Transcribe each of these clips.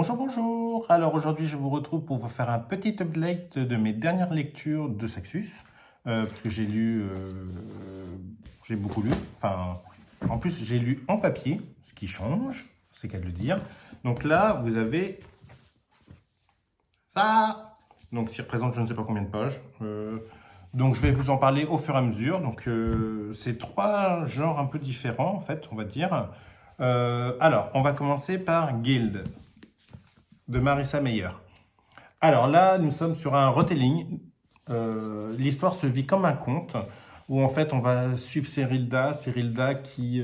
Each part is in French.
Bonjour, bonjour. Alors aujourd'hui, je vous retrouve pour vous faire un petit update de mes dernières lectures de Saxus, parce que j'ai beaucoup lu. Enfin, en plus, j'ai lu en papier, ce qui change, c'est qu'à le dire. Donc là, vous avez ça. Donc, qui représente je ne sais pas combien de pages. Donc, je vais vous en parler au fur et à mesure. Donc, c'est trois genres un peu différents, en fait, on va dire. Alors, on va commencer par Guild de Marissa Meyer. Alors là, nous sommes sur un retelling. L'histoire se vit comme un conte, où en fait on va suivre Cyrilda qui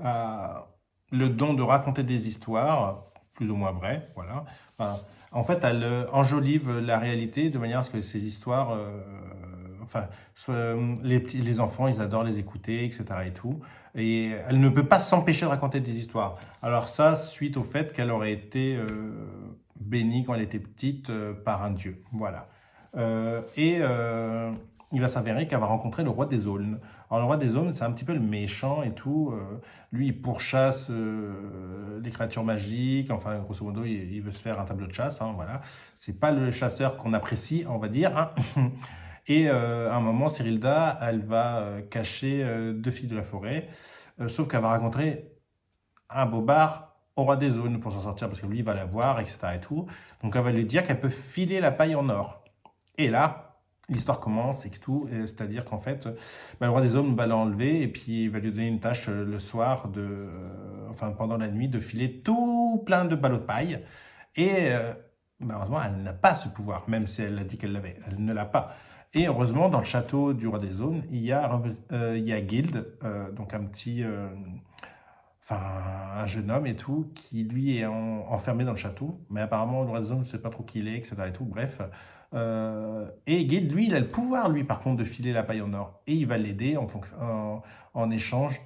a le don de raconter des histoires, plus ou moins vraies, voilà. Enfin, en fait, elle enjolive la réalité de manière à ce que ces histoires, les enfants, ils adorent les écouter, etc. et tout. Et elle ne peut pas s'empêcher de raconter des histoires. Alors ça, suite au fait qu'elle aurait été bénie quand elle était petite par un dieu. Voilà. Il va s'avérer qu'elle va rencontrer le roi des aulnes. Alors le roi des aulnes, c'est un petit peu le méchant et tout. Lui, il pourchasse les créatures magiques. Enfin, grosso modo, il veut se faire un tableau de chasse. Hein, voilà. C'est pas le chasseur qu'on apprécie, on va dire. Hein. Et à un moment, Cyrilda, elle va cacher deux filles de la forêt. Sauf qu'elle va rencontrer un bobard au roi des zones pour s'en sortir, parce que lui, il va la voir, etc. et tout. Donc, elle va lui dire qu'elle peut filer la paille en or. Et là, l'histoire commence et tout. C'est-à-dire qu'en fait, le roi des hommes va l'enlever et puis il va lui donner une tâche le soir, enfin pendant la nuit, de filer tout plein de ballots de paille. Et malheureusement, elle n'a pas ce pouvoir, même si elle a dit qu'elle l'avait. Elle ne l'a pas. Et heureusement, dans le château du roi des zones, il y a Guild, donc enfin un jeune homme et tout, qui lui est enfermé dans le château, mais apparemment le roi des hommes ne sait pas trop qui il est, etc. et tout, bref. Et Guild, lui, il a le pouvoir, lui, par contre, de filer la paille en or. Et il va l'aider en échange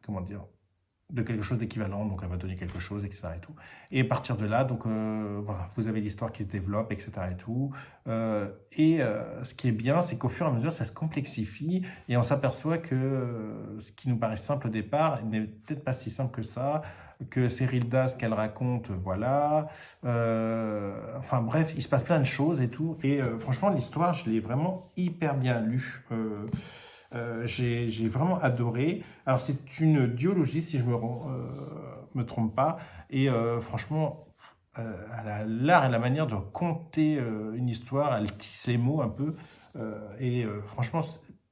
comment dire, de quelque chose d'équivalent, donc elle va donner quelque chose, etc. et tout. Et à partir de là, donc voilà, vous avez l'histoire qui se développe, etc. et tout. Ce qui est bien, c'est qu'au fur et à mesure, ça se complexifie et on s'aperçoit que ce qui nous paraît simple au départ n'est peut-être pas si simple que ça, que Cyrilda, ce qu'elle raconte, voilà. Enfin bref, il se passe plein de choses et tout. Et franchement, l'histoire, je l'ai vraiment hyper bien lue. J'ai vraiment adoré. Alors c'est une duologie si je me trompe pas. Et franchement, elle a l'art et la manière de conter une histoire. Elle tisse les mots un peu. Franchement,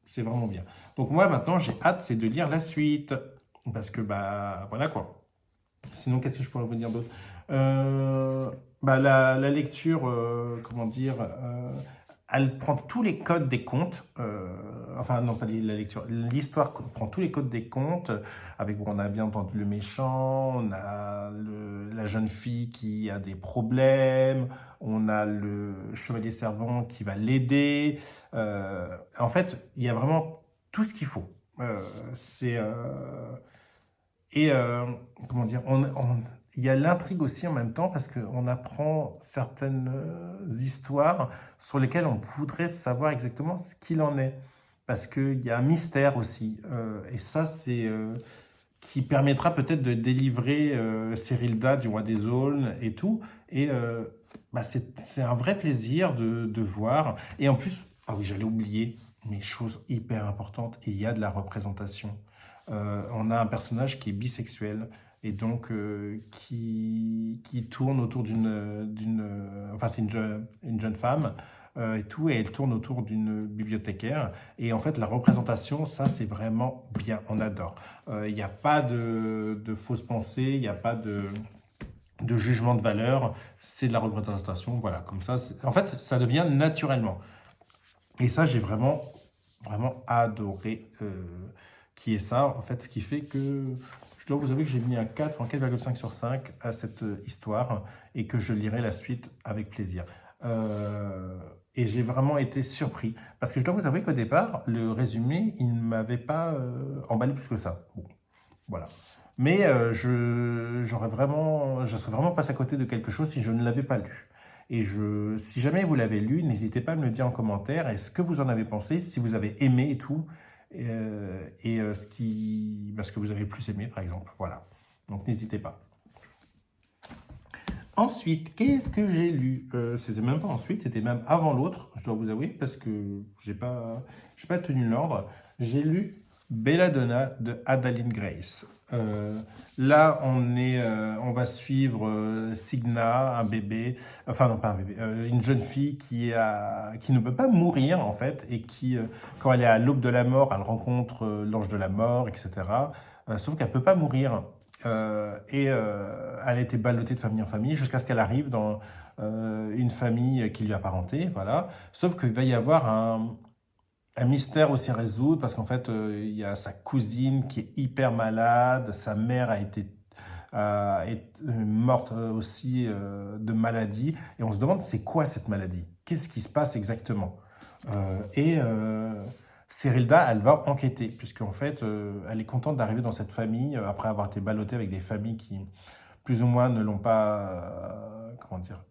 c'est vraiment bien. Donc moi maintenant, j'ai hâte, c'est de lire la suite. Parce que bah voilà quoi. Sinon, qu'est-ce que je pourrais vous dire d'autre? La lecture, comment dire, elle prend tous les codes des contes, enfin non pas la lecture, l'histoire prend tous les codes des contes, avec, bon, on a bien entendu le méchant, on a la jeune fille qui a des problèmes, on a le chevalier servant qui va l'aider. En fait, il y a vraiment tout ce qu'il faut. Euh, c'est... et comment dire, il y a l'intrigue aussi en même temps parce qu'on apprend certaines histoires sur lesquelles on voudrait savoir exactement ce qu'il en est. Parce qu'il y a un mystère aussi. Et ça, c'est qui permettra peut-être de délivrer Cyrilda du roi des aulnes et tout. Et c'est un vrai plaisir de voir. Et en plus, ah oui, j'allais oublier, mais chose hyper importante, il y a de la représentation. On a un personnage qui est bisexuel et donc qui tourne autour enfin c'est une jeune femme et tout, et elle tourne autour d'une bibliothécaire. Et en fait, la représentation, ça c'est vraiment bien, on adore. Il n'y a pas de fausses pensées, il n'y a pas de jugement de valeur, c'est de la représentation, voilà, comme ça. En fait, ça devient naturellement. Et ça, j'ai vraiment, vraiment adoré qui est ça, en fait, ce qui fait que je dois vous avouer que j'ai mis un 4, un 4,5 sur 5 à cette histoire et que je lirai la suite avec plaisir. Et j'ai vraiment été surpris parce que je dois vous avouer qu'au départ, le résumé, il ne m'avait pas emballé plus que ça. Bon, voilà. Mais je serais vraiment passé à côté de quelque chose si je ne l'avais pas lu. Et si jamais vous l'avez lu, n'hésitez pas à me le dire en commentaire. Est-ce que vous en avez pensé, si vous avez aimé et tout, ce que vous avez plus aimé, par exemple. Voilà. Donc n'hésitez pas. Ensuite, qu'est-ce que j'ai lu? C'était même pas ensuite, c'était même avant l'autre, je dois vous avouer, parce que j'ai pas tenu l'ordre. J'ai lu Belladonna de Adeline Grace. Là, on va suivre Signa, un bébé, enfin non pas un bébé, une jeune fille qui ne peut pas mourir en fait, et qui, quand elle est à l'aube de la mort, elle rencontre l'ange de la mort, etc. Sauf qu'elle peut pas mourir. Elle a été ballottée de famille en famille jusqu'à ce qu'elle arrive dans une famille qui lui apparentait, voilà. Sauf qu'il va y avoir un mystère aussi à résoudre parce qu'en fait, il y a sa cousine qui est hyper malade, sa mère est morte aussi de maladie, et on se demande c'est quoi cette maladie? Qu'est-ce qui se passe exactement? Cerilda, elle va enquêter, puisqu'en fait, elle est contente d'arriver dans cette famille après avoir été ballottée avec des familles qui, plus ou moins, ne l'ont pas, comment dire,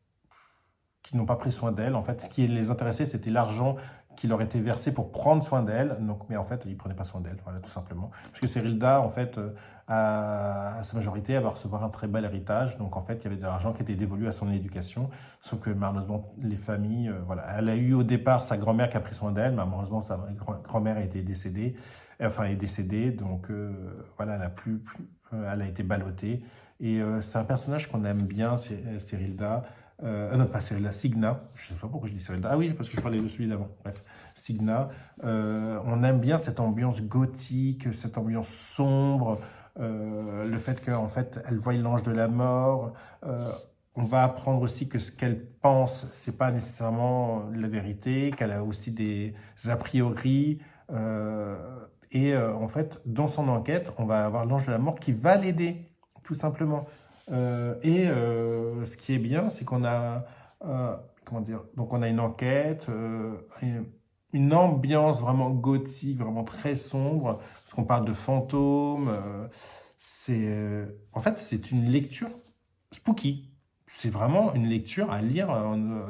qui n'ont pas pris soin d'elle. En fait, ce qui les intéressait, c'était l'argent qui leur était versé pour prendre soin d'elle. Donc, mais en fait, ils ne prenaient pas soin d'elle, voilà, tout simplement. Parce que Cerilda, en fait, à sa majorité, elle va recevoir un très bel héritage. Donc, en fait, il y avait de l'argent qui était dévolu à son éducation. Sauf que, malheureusement, les familles, voilà. Elle a eu au départ sa grand-mère qui a pris soin d'elle, mais malheureusement, sa grand-mère a été décédée. Enfin, est décédée. Donc, voilà, elle a été ballottée. Et c'est un personnage qu'on aime bien, Cerilda. Non, pas Cerilda, Signa. Je ne sais pas pourquoi je dis Cerilda. Ah oui, parce que je parlais de celui d'avant. Bref, Signa. On aime bien cette ambiance gothique, cette ambiance sombre, le fait qu'en fait, elle voit l'ange de la mort. On va apprendre aussi que ce qu'elle pense, c'est pas nécessairement la vérité, qu'elle a aussi des a priori. En fait, dans son enquête, on va avoir l'ange de la mort qui va l'aider, tout simplement. Ce qui est bien, c'est qu'on a, comment dire, donc on a une enquête, une ambiance vraiment gothique, vraiment très sombre, parce qu'on parle de fantômes. En fait, c'est une lecture spooky. C'est vraiment une lecture à lire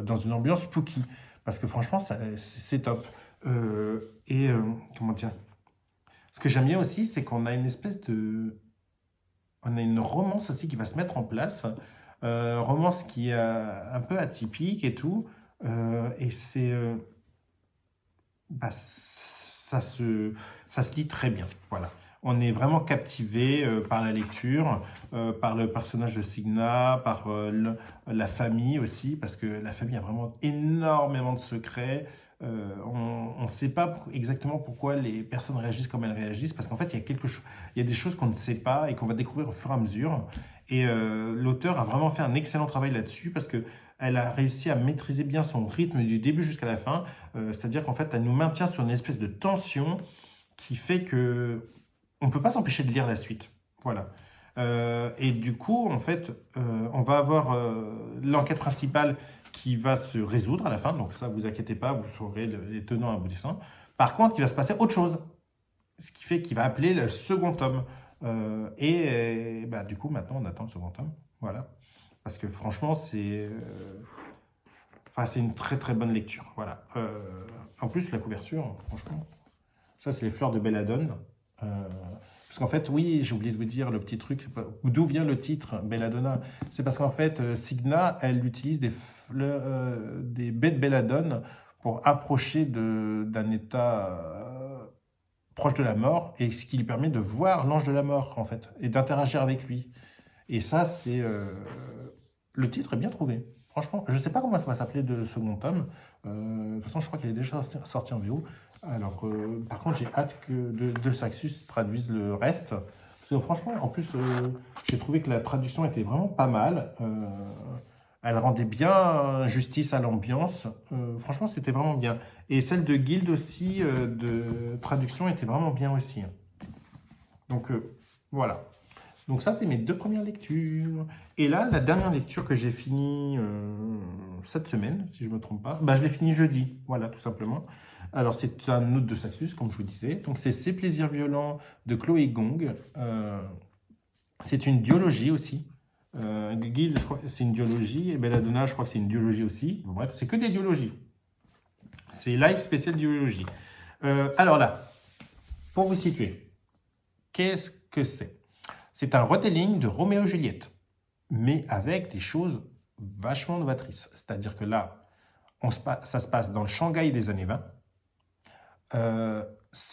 dans une ambiance spooky, parce que franchement, c'est top. Comment dire, ce que j'aime bien aussi, c'est qu'on a une espèce de on a une romance aussi qui va se mettre en place, romance qui est un peu atypique et tout, et bah, ça se lit très bien, voilà. On est vraiment captivé par la lecture, par le personnage de Signa, par la famille aussi, parce que la famille a vraiment énormément de secrets. On ne sait pas exactement pourquoi les personnes réagissent comme elles réagissent, parce qu'en fait, il y a des choses qu'on ne sait pas et qu'on va découvrir au fur et à mesure. Et l'auteur a vraiment fait un excellent travail là-dessus, parce que elle a réussi à maîtriser bien son rythme du début jusqu'à la fin. C'est-à-dire qu'en fait, elle nous maintient sur une espèce de tension qui fait que on ne peut pas s'empêcher de lire la suite. Voilà. Et du coup, en fait, on va avoir l'enquête principale qui va se résoudre à la fin. Donc ça, vous inquiétez pas, vous saurez les tenants aboutissants. Par contre, il va se passer autre chose. Ce qui fait qu'il va appeler le second tome. Bah, du coup, maintenant, on attend le second tome. Voilà. Parce que franchement, c'est une très très bonne lecture. Voilà. En plus, la couverture, franchement, ça, c'est les fleurs de Belladone. Parce qu'en fait, oui, j'ai oublié de vous dire le petit truc, d'où vient le titre Belladonna. C'est parce qu'en fait, Signa, elle utilise des fleurs, des baies de Belladone pour approcher d'un état proche de la mort, et ce qui lui permet de voir l'ange de la mort, en fait, et d'interagir avec lui. Et ça, le titre est bien trouvé. Franchement, je ne sais pas comment ça va s'appeler de second tome. De toute façon, je crois qu'il est déjà sorti en VO. Alors, par contre, j'ai hâte que de Saxus traduise le reste. Parce que franchement, en plus, j'ai trouvé que la traduction était vraiment pas mal. Elle rendait bien justice à l'ambiance. Franchement, c'était vraiment bien. Et celle de Guild aussi, de traduction, était vraiment bien aussi. Donc, voilà. Donc ça, c'est mes deux premières lectures. Et là, la dernière lecture que j'ai finie cette semaine, si je ne me trompe pas, bah, je l'ai finie jeudi, voilà, tout simplement. Alors, c'est un autre de Saxus, comme je vous disais. Donc, c'est Ces plaisirs violents de Chloé Gong. C'est une duologie aussi. Guild, je crois que c'est une duologie. Et Belladonna, je crois que c'est une duologie aussi. Bon, bref, c'est que des duologies. C'est live spécial duologie. Alors là, pour vous situer, qu'est-ce que c'est? C'est un retelling de Roméo et Juliette, mais avec des choses vachement novatrice. C'est-à-dire que là, ça se passe dans le Shanghai des années 20.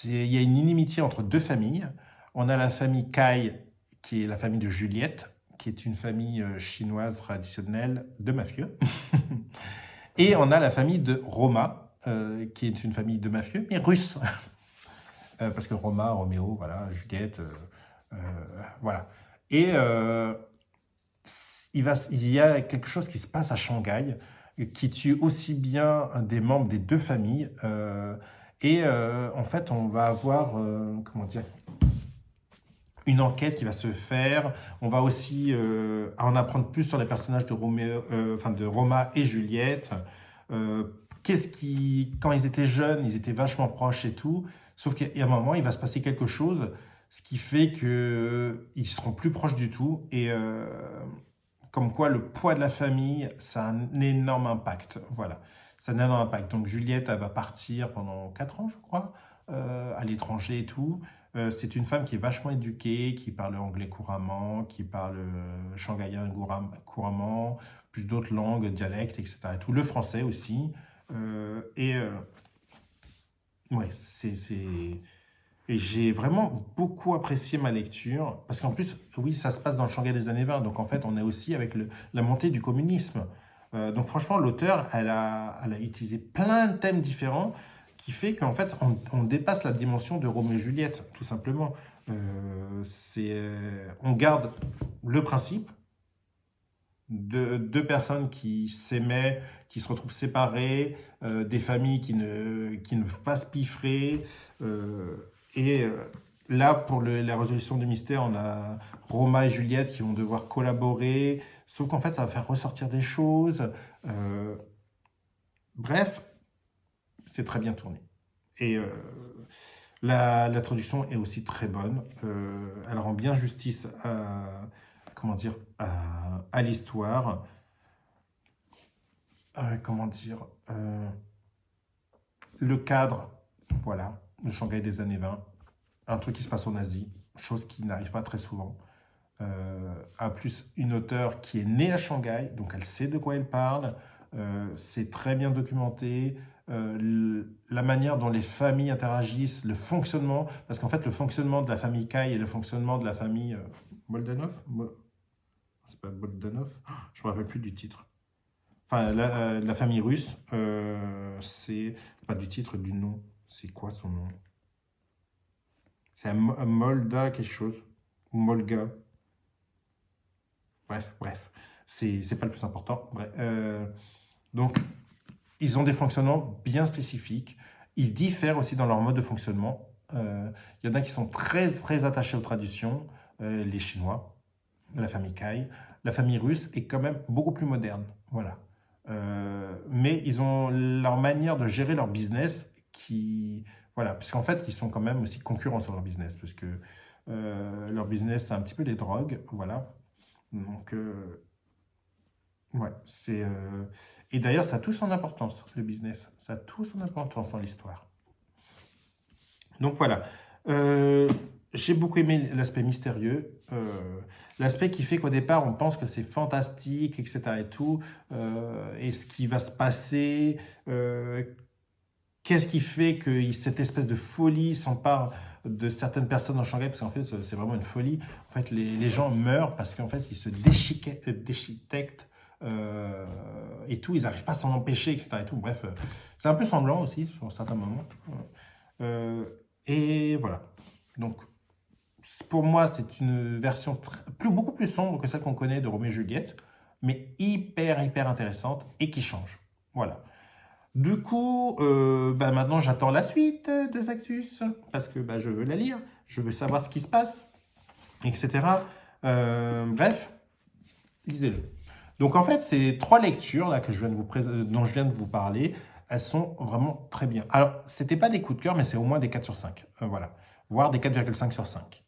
Il y a une inimitié entre deux familles. On a la famille Cai, qui est la famille de Juliette, qui est une famille chinoise traditionnelle de mafieux. Et on a la famille de Roma, qui est une famille de mafieux, mais russe. Parce que Roma, Roméo, voilà, Juliette, voilà. Et il y a quelque chose qui se passe à Shanghai, qui tue aussi bien des membres des deux familles. En fait, on va avoir, comment dire, une enquête qui va se faire. On va aussi en apprendre plus sur les personnages de, de Roma et Juliette. Quand ils étaient jeunes, ils étaient vachement proches et tout. Sauf qu'à un moment, il va se passer quelque chose, ce qui fait qu'ils seront plus proches du tout. Et comme quoi, le poids de la famille, ça a un énorme impact. Voilà, ça a un énorme impact. Donc Juliette, elle va partir pendant 4 ans, je crois, à l'étranger et tout. C'est une femme qui est vachement éduquée, qui parle anglais couramment, qui parle shanghaïen couramment, plus d'autres langues, dialectes, etc. Et tout. Le français aussi. Ouais, et j'ai vraiment beaucoup apprécié ma lecture, parce qu'en plus, oui, ça se passe dans le Shanghai des années 20, donc en fait, on est aussi avec la montée du communisme. Donc franchement, l'auteur, elle a utilisé plein de thèmes différents, qui fait qu'en fait, on dépasse la dimension de Roméo et Juliette, tout simplement. On garde le principe de deux personnes qui s'aimaient, qui se retrouvent séparées, des familles qui ne peuvent pas se piffrer. Là, pour la résolution du mystère, on a Roma et Juliette qui vont devoir collaborer, sauf qu'en fait, ça va faire ressortir des choses. Bref, c'est très bien tourné. Et la traduction est aussi très bonne. Elle rend bien justice comment dire, à l'histoire. Comment dire, le cadre, voilà, le Shanghai des années 20, un truc qui se passe en Asie, chose qui n'arrive pas très souvent. En plus, une auteure qui est née à Shanghai, donc elle sait de quoi elle parle, c'est très bien documenté, la manière dont les familles interagissent, le fonctionnement, parce qu'en fait, le fonctionnement de la famille Cai et le fonctionnement de la famille Moldanov, c'est pas Moldanov, je ne me rappelle plus du titre. Enfin, la famille russe, c'est pas du titre, du nom. C'est quoi son nom? C'est un Molda quelque chose, ou Molga. Bref, c'est pas le plus important. Bref, donc, ils ont des fonctionnements bien spécifiques. Ils diffèrent aussi dans leur mode de fonctionnement. Il y en a qui sont très, très attachés aux traditions, les Chinois, la famille Cai. La famille russe est quand même beaucoup plus moderne. Voilà. Mais ils ont leur manière de gérer leur business qui... Voilà, puisqu'en fait, ils sont quand même aussi concurrents sur leur business, parce que leur business, c'est un petit peu des drogues, voilà. Donc, ouais, c'est... Et d'ailleurs, ça a tout son importance, le business. Ça a tout son importance dans l'histoire. Donc, voilà. J'ai beaucoup aimé l'aspect mystérieux, l'aspect qui fait qu'au départ, on pense que c'est fantastique, etc. et tout, et ce qui va se passer, qu'est-ce qui fait que cette espèce de folie s'empare de certaines personnes dans Shanghai, parce qu'en fait, c'est vraiment une folie. En fait, les gens meurent parce qu'en fait, ils se déchiquettent et tout, ils n'arrivent pas à s'en empêcher, etc. et tout. Bref, c'est un peu sanglant aussi, sur certains moments. Et voilà. Donc, pour moi, c'est une version beaucoup plus sombre que celle qu'on connaît de Roméo et Juliette, mais hyper intéressante et qui change. Voilà. Du coup, maintenant j'attends la suite de Saxus, parce que je veux la lire, je veux savoir ce qui se passe, etc. Bref, lisez-le. Donc en fait, ces 3 lectures là, dont je viens de vous parler, elles sont vraiment très bien. Alors, c'était pas des coups de cœur, mais c'est au moins des 4 sur 5. Voilà. Voire des 4,5 sur 5.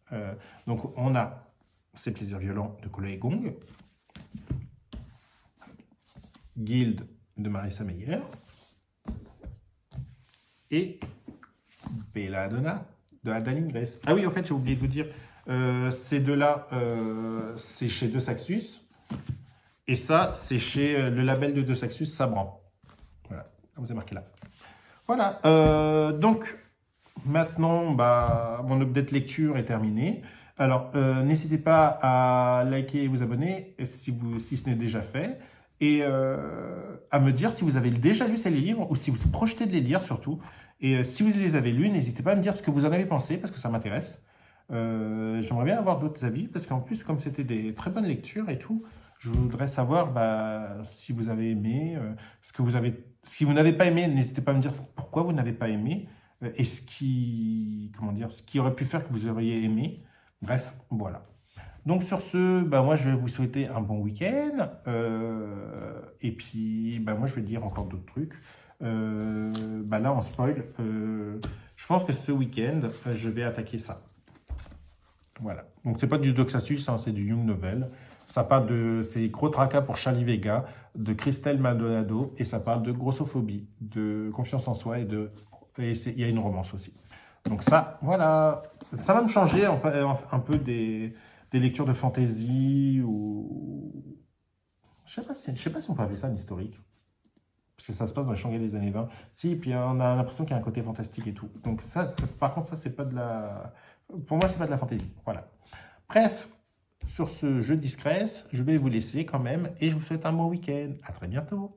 Donc, on a Ces plaisirs violents de Cola et Gong, Guild de Marissa Meyer et Belladonna de Adaline Grace. Ah oui, en fait, j'ai oublié de vous dire, ces deux-là, c'est chez De Saxus. Et ça, c'est chez le label de Saxus, Sabran. Voilà, vous avez marqué là. Voilà, donc maintenant, bah, mon update lecture est terminé. Alors, n'hésitez pas à liker et vous abonner si ce n'est déjà fait. Et à me dire si vous avez déjà lu ces livres ou si vous projetez de les lire surtout. Et si vous les avez lus, n'hésitez pas à me dire ce que vous en avez pensé parce que ça m'intéresse. J'aimerais bien avoir d'autres avis parce qu'en plus, comme c'était des très bonnes lectures et tout, je voudrais savoir bah, si vous avez aimé, ce que vous avez. Si vous n'avez pas aimé, n'hésitez pas à me dire pourquoi vous n'avez pas aimé et comment dire, ce qui aurait pu faire que vous auriez aimé. Bref, voilà. Donc sur ce, bah, moi je vais vous souhaiter un bon week-end. Et puis, bah, moi je vais dire encore d'autres trucs. Bah, là, en spoil, je pense que ce week-end, je vais attaquer ça. Voilà. Donc c'est pas du Doxasus, hein, c'est du Young Novel. Ça parle de c'est Gros Tracas pour Charlie Vega, de Christelle Maldonado, et ça parle de grossophobie, de confiance en soi et il y a une romance aussi. Donc ça, voilà, ça va me changer un peu des lectures de fantasy ou je sais pas si on peut appeler ça un historique. Parce que ça se passe dans les Shanghai des années 20. Si, puis on a l'impression qu'il y a un côté fantastique et tout. Donc ça, par contre, ça, c'est pas de la... Pour moi, c'est pas de la fantaisie. Voilà. Bref, sur ce jeu discret, je vais vous laisser quand même et je vous souhaite un bon week-end. À très bientôt.